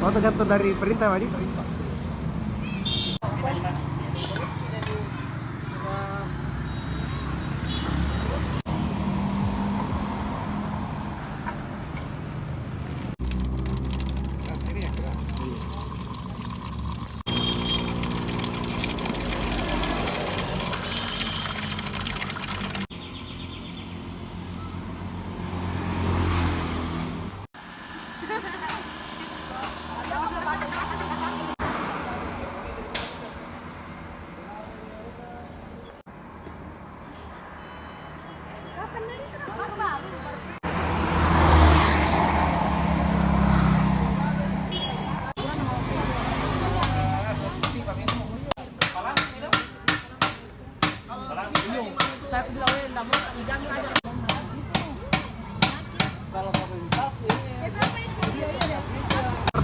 Oh, tergantung dari perintah, Wadi.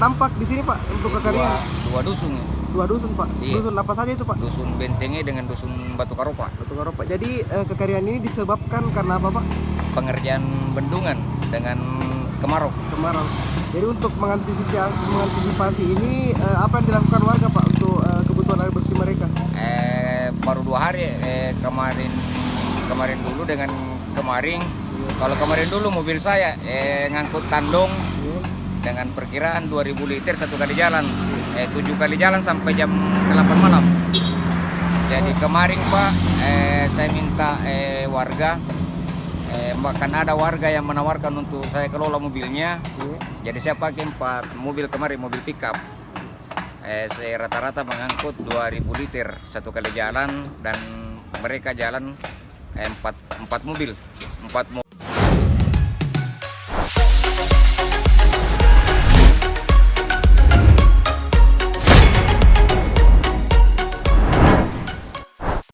Tampak di sini Pak untuk kekeringan. Dua dusun. Dua dusun Pak. Iya. Dusun apa saja itu Pak? Dusun Bentenge dengan dusun Batu Karopa. Batu Karopa. Jadi kekeringan ini disebabkan karena apa Pak? Pengerjaan bendungan dengan kemarau. Kemarau. Jadi untuk mengantisipasi ini apa yang dilakukan warga Pak untuk kebutuhan air bersih mereka? Baru 2 hari kemarin dulu dengan kemarin. Kalau kemarin dulu mobil saya ngangkut tandong dengan perkiraan 2000 liter 1 kali jalan, 7 kali jalan sampai jam 8 malam. Jadi kemarin Pak, saya minta warga, bahkan ada warga yang menawarkan untuk saya kelola mobilnya. Jadi saya pakai 4 mobil kemarin, mobil pickup. Saya rata-rata mengangkut 2000 liter 1 kali jalan dan mereka jalan 4 mobil.